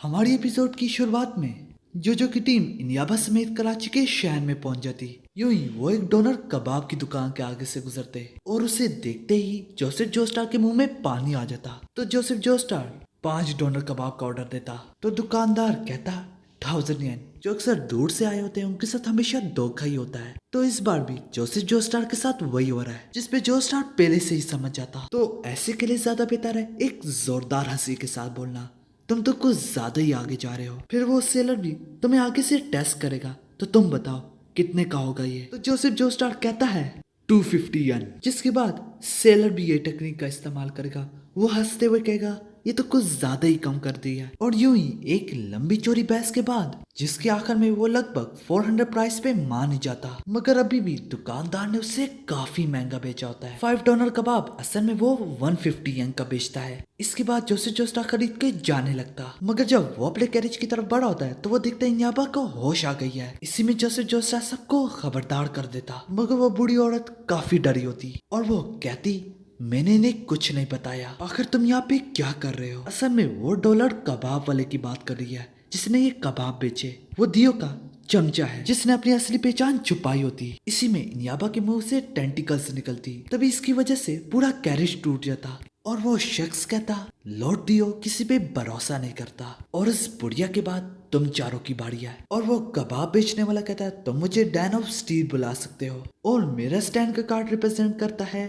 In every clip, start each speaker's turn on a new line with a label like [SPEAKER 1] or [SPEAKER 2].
[SPEAKER 1] हमारी एपिसोड की शुरुआत में जोजो की टीम इनियाबा समेत कराची के शहर में पहुंच जाती। यूं ही वो एक डोनर कबाब की दुकान के आगे से गुजरते और उसे देखते ही जोसेफ जोस्टार के मुंह में पानी आ जाता। तो जोसेफ जोस्टार 5 डोनर कबाब का ऑर्डर देता तो दुकानदार कहता 1000 येन। जो अक्सर दूर से आए होते हैं उनके साथ हमेशा धोखा ही होता है। तो इस बार भी जोसेफ जोस्टार के साथ वही हो रहा है, जिसपे जोस्टार पहले से ही समझ जाता। तो ऐसे के लिए ज्यादा बेहतर है एक जोरदार हंसी के साथ बोलना, तुम तो कुछ ज्यादा ही आगे जा रहे हो। फिर वो सेलर भी तुम्हें आगे से टेस्ट करेगा, तो तुम बताओ कितने का होगा ये। तो जोसेफ जोस्टार कहता है 250 येन। जिसके बाद सेलर भी ये टेक्निक का इस्तेमाल करेगा। वो हंसते हुए कहेगा ये तो कुछ ज्यादा ही कम कर दिया है। और यूं ही एक लंबी चौड़ी बहस के बाद जिसके आखिर में वो लगभग 400 प्राइस पे मान ही जाता, मगर अभी भी दुकानदार ने उसे काफी महंगा बेचा होता है। 5 डॉलर कबाब असल में वो 150 येन का बेचता है। इसके बाद जोसेफ जोस्टार खरीद के जाने लगता, मगर जब वो अपने कैरेज की तरफ बढ़ा होता है तो वो देखता है इनियाबा को होश आ गई है। इसी में जोसेफ जोस्टार सबको खबरदार कर देता, मगर वो बूढ़ी औरत काफी डरी होती और वो कहती मैंने इन्हें कुछ नहीं बताया, आखिर तुम यहाँ पे क्या कर रहे हो। असल में वो डॉलर कबाब वाले की बात कर रही है जिसने ये कबाब बेचे। वो दियो का चमचा है जिसने अपनी असली पहचान छुपाई होती। इसी में इनियाबा के मुंह से टेंटिकल्स निकलती, तभी इसकी वजह से पूरा कैरेज टूट जाता और वो शख्स कहता लॉर्ड दियो किसी पे भरोसा नहीं करता और इस बुढ़िया के बाद तुम चारों की बारी है। और वो कबाब बेचने वाला कहता है तुम मुझे डैन ऑफ स्टील बुला सकते हो और मेरा स्टैंड का कार्ड रिप्रेजेंट करता है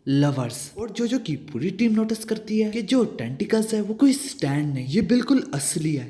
[SPEAKER 1] लवर्स। और जोजो की पूरी टीम नोटिस करती है कि जो टेंटिकल्स है वो कोई स्टैंड नहीं, ये बिल्कुल असली है।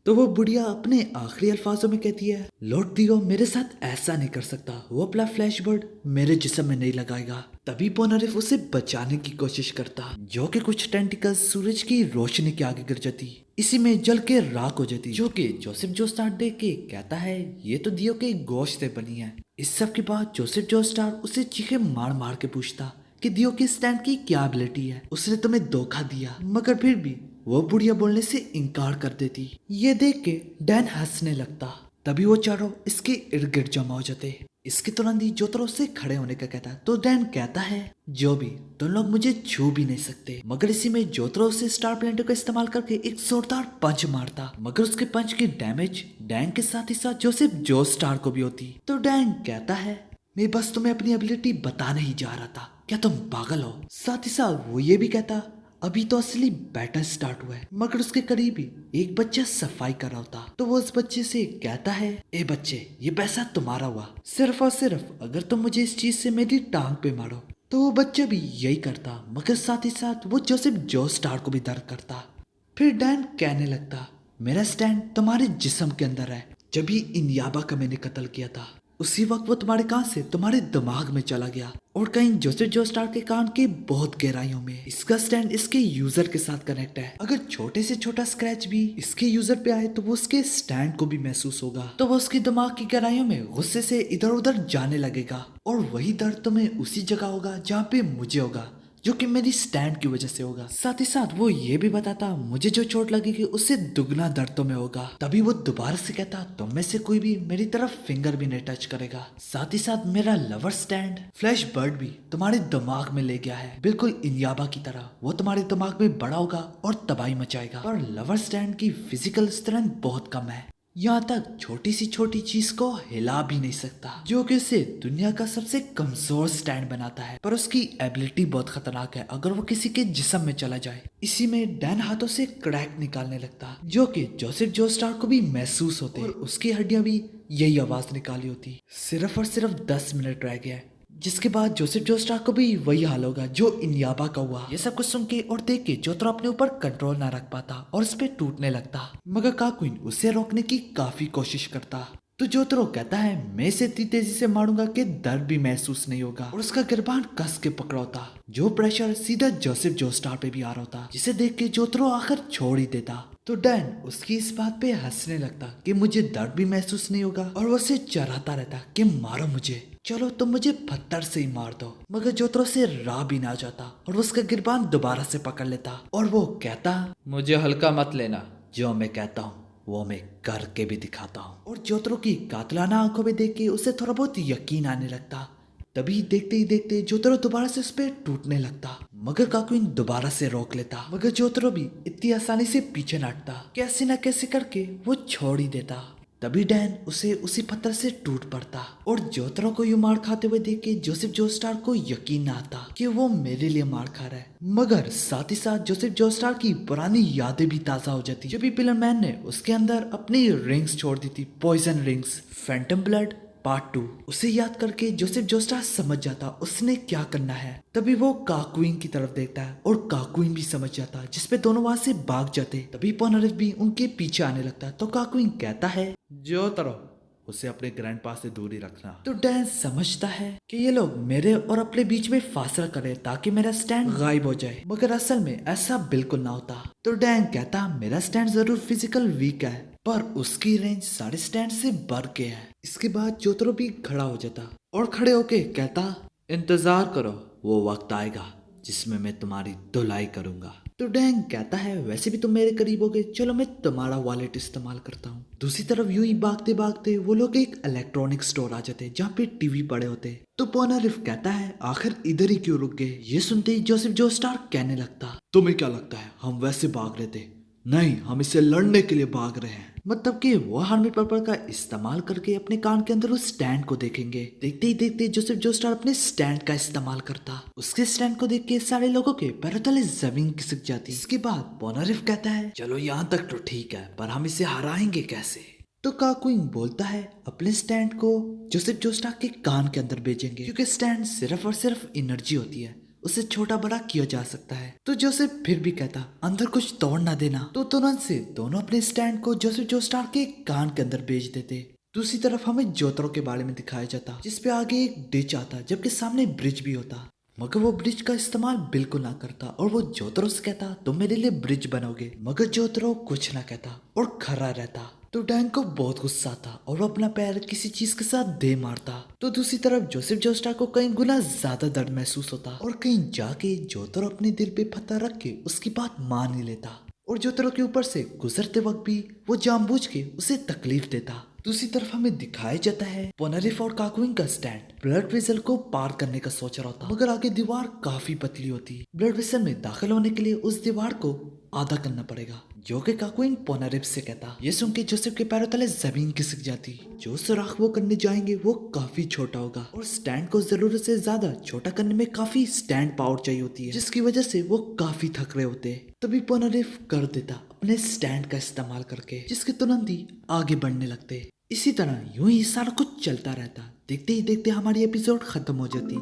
[SPEAKER 1] तो वो बुढ़िया अपने आखिरी अल्फाजों में कहती है लॉर्ड दियो मेरे साथ ऐसा नहीं कर सकता, वो अपना फ्लैश बर्ड मेरे जिस्म में नहीं लगाएगा। तभी पोनारिफ उसे बचाने की कोशिश करता, जो कि कुछ टेंटिकल्स सूरज की रोशनी के आगे गिर जाती, इसी में जल के राख हो जाती, जो कि जोसेफ जोस्टार देख के कहता है ये तो दियो के गोश्त से बनी है। इस सब के बाद जोसेफ जोस्टार उसे चीखे मार मार के पूछता कि दियो के स्टैंड की क्या एबिलिटी है, उसने तुम्हें धोखा दिया। मगर फिर भी वो बुढ़िया बोलने से इनकार कर देती। ये देख के डैन हंसने लगता, तभी वो चारों इसके इर्द गिर्द जमा हो जाते। इसके तुरंत ही जोतरो से खड़े होने का कहता है तो डैन कहता है जो भी तुम लोग मुझे छू भी नहीं सकते। मगर इसी में जोतरो से स्टार प्लेनेटो का इस्तेमाल करके एक जोरदार पंच मारता, मगर उसके पंच की डैमेज डैन के साथ ही साथ जोसेफ जोस्टार को भी होती। तो डैन कहता है मैं बस तुम्हें अपनी एबिलिटी बताने ही जा रहा था, क्या तुम पागल हो। साथ ही साथ वो ये भी कहता अभी तो असली बैटल स्टार्ट हुआ है। मगर उसके करीब ही एक बच्चा सफाई कर रहा होता, तो वो उस बच्चे से कहता है ए बच्चे ये पैसा तुम्हारा हुआ, सिर्फ और सिर्फ अगर तुम मुझे इस चीज से मेरी टांग पे मारो। तो वो बच्चा भी यही करता, मगर साथ ही साथ वो जोसेफ जोस्टार को भी दर्द करता। फिर डैन कहने लगता मेरा स्टैंड तुम्हारे जिस्म के अंदर है, जब भी इनियाबा का मैंने कत्ल किया था उसी वक्त वो तुम्हारे कान से तुम्हारे दिमाग में चला गया और कहीं जोसेफ जोस्टार के कान के बहुत गहराइयों में। इसका स्टैंड इसके यूजर के साथ कनेक्ट है, अगर छोटे से छोटा स्क्रैच भी इसके यूजर पे आए तो वो उसके स्टैंड को भी महसूस होगा, तो वो उसके दिमाग की गहराइयों में गुस्से से इधर उधर जाने लगेगा और वही दर्द तुम्हें उसी जगह होगा जहाँ पे मुझे होगा, जो कि मेरी स्टैंड की वजह से होगा। साथ ही साथ वो ये भी बताता मुझे जो चोट लगेगी उससे दुगना दर्द तुम्हें होगा। तभी वो दोबारा से कहता तुम में से कोई भी मेरी तरफ फिंगर भी नहीं टच करेगा। साथ ही साथ मेरा लवर स्टैंड फ्लैश बर्ड भी तुम्हारे दिमाग में ले गया है, बिल्कुल इनियाबा की तरह वो तुम्हारे दिमाग में बड़ा होगा और तबाही मचाएगा। पर लवर स्टैंड की फिजिकल स्ट्रेंथ बहुत कम है, यहाँ तक छोटी सी छोटी चीज को हिला भी नहीं सकता, जो कि उसे दुनिया का सबसे कमजोर स्टैंड बनाता है। पर उसकी एबिलिटी बहुत खतरनाक है अगर वो किसी के जिस्म में चला जाए। इसी में डैन हाथों से क्रैक निकालने लगता, जो कि जोसेफ जोस्टार को भी महसूस होते और उसकी हड्डियां भी यही आवाज निकाली होती। सिर्फ और सिर्फ 10 मिनट रह गया, जिसके बाद जोसेफ जोस्टार को भी वही हाल होगा जो इनियाबा का हुआ। ये सब कुछ सुन के और देख के जोतरो अपने ऊपर कंट्रोल ना रख पाता और उस पे टूटने लगता, मगर काकुइन उसे रोकने की काफी कोशिश करता। तो जोतरो कहता है मैं इसे इतनी तेजी से मारूंगा कि दर्द भी महसूस नहीं होगा, और उसका गिरबान कस के पकड़ा होता, जो प्रेशर सीधा जोसेफ जोस्टार पे भी आ रहा होता, जिसे देख के जोतरो आखिर छोड़ ही देता। तो डैन उसकी इस बात पे हंसने लगता कि मुझे दर्द भी महसूस नहीं होगा, और वो उसे चराता रहता कि मारो मुझे, चलो तुम मुझे पत्थर से ही मार दो। मगर जोतरो से राह भी ना जाता और वो उसका गिरबान दोबारा से पकड़ लेता और वो कहता
[SPEAKER 2] मुझे हल्का मत लेना,
[SPEAKER 1] जो मैं कहता हूँ वो मैं करके भी दिखाता हूँ। और जोतरो की कातलाना आंखों में देख के उसे थोड़ा बहुत यकीन आने लगता तभी देखते ही देखते जोतरो दोबारा से उस पे टूटने लगता, मगर काकुइन दोबारा से रोक लेता, मगर जोतरो भी इतनी आसानी से पीछे न हटता, कैसे न कैसे करके वो छोड़ ही देता। तभी डैन उसे उसी पत्थर से टूट पड़ता और जोतरो को यूं मार खाते हुए देख के जोसेफ जोस्टार को यकीन न आता कि वो मेरे लिए मार खा रहा है, मगर साथ ही साथ जोसेफ जोस्टार की पुरानी यादें भी ताजा हो जाती जब भी पिलर मैन ने उसके अंदर अपनी रिंग्स छोड़ दी थी, poison rings. Phantom blood part 2। उसे याद करके जोसेफ जोस्टार समझ जाता उसने क्या करना है। तभी वो काकुइन की तरफ देखता है और काकुइन भी समझ जाता, जिसपे दोनों वहां से भाग जाते। तभी पोनारिफ भी उनके पीछे आने लगता तो काकुइन कहता है, जोतरो उसे अपने ग्रैंडपा से दूरी रखना। तो डैन समझता है कि ये लोग मेरे और अपने बीच में फासला करे ताकि मेरा स्टैंड गायब हो जाए, मगर असल में ऐसा बिल्कुल ना होता। तो डैन कहता, मेरा स्टैंड जरूर फिजिकल वीक है, पर उसकी रेंज सारे स्टैंड से बढ़ के है। इसके बाद जोतरो भी खड़ा हो जाता और खड़े होके कहता, इंतजार करो, वो वक्त आएगा जिसमें मैं तुम्हारी धुलाई करूंगा। तो डैंग कहता है, वैसे भी तुम मेरे करीब हो गए, चलो मैं तुम्हारा वॉलेट इस्तेमाल करता हूँ। दूसरी तरफ यूं ही भागते भागते वो लोग एक इलेक्ट्रॉनिक स्टोर आ जाते जहाँ पे टीवी पड़े होते। तो पोनारिफ कहता है, आखिर इधर ही क्यों रुक गए। ये सुनते ही जोसेफ जोस्टार कहने लगता, तुम्हें क्या लगता है हम वैसे भाग रहे थे? नहीं, हम इसे लड़ने के लिए भाग रहे हैं। मतलब कि वो हार्मी पर्पल का इस्तेमाल करके अपने कान के अंदर उस स्टैंड को देखेंगे। देखते ही देखते जोसेफ जोस्टार अपने स्टैंड का इस्तेमाल करता। उसके स्टैंड को देख के सारे लोगों के पैरों तले जमीन खिसक जाती। इसके बाद पोनारिफ कहता है, चलो यहाँ तक तो ठीक है, पर हम इसे हराएंगे कैसे? तो काकुइन बोलता है, अपने स्टैंड को जोसेफ जोस्टार के कान के अंदर भेजेंगे, क्योंकि स्टैंड सिर्फ और सिर्फ एनर्जी होती है, उसे छोटा बड़ा किया जा सकता है। तो जोसेफ फिर भी कहता, अंदर कुछ तोड़ ना देना। तो तुरंत से दोनों अपने स्टैंड को जोसेफ जोस्टार के कान के अंदर भेज देते। दूसरी तरफ हमें जोतरो के बारे में दिखाया जाता, जिसपे आगे एक डिच आता जबकि सामने ब्रिज भी होता, मगर वो ब्रिज का इस्तेमाल बिल्कुल ना करता और वो जोतरो से कहता, तुम मेरे लिए ब्रिज बनाओगे, मगर जोतरो कुछ ना कहता और खड़ा रहता। तो डैंग को बहुत गुस्सा आता और वो अपना पैर किसी चीज के साथ दे मारता। तो दूसरी तरफ जोसेफ जोस्टार को कई गुना ज्यादा दर्द महसूस होता और कहीं जाके जोतरो अपने दिल पे पत्थर रख के उसकी बात मान ही लेता और जोतरो के ऊपर से गुजरते वक्त भी वो जानबूझ के उसे तकलीफ देता। दूसरी तरफ हमें दिखाया जाता है पोनारिफ और काकुइन का स्टैंड ब्लड वेसल को पार करने का सोच रहा होता, मगर आगे दीवार काफी पतली होती। ब्लड वेसल में दाखिल होने के लिए उस दीवार को आधा करना पड़ेगा, जो कि काकुइन पोनारिफ से कहता। ये सुन के जोसेफ के पैरों तले जमीन खिसक जाती। जो सुराख वो करने जाएंगे वो काफी छोटा होगा और स्टैंड को जरूरत से ज्यादा छोटा करने में काफी स्टैंड पावर चाहिए होती है, जिसकी वजह से वो काफी थक रहे होते। तभी पोनारिफ कर देता अपने स्टैंड का इस्तेमाल करके, जिसके तुरंत ही आगे बढ़ने लगते। इसी तरह यूं ही सारा कुछ चलता रहता। देखते ही देखते हमारी एपिसोड खत्म हो जाती।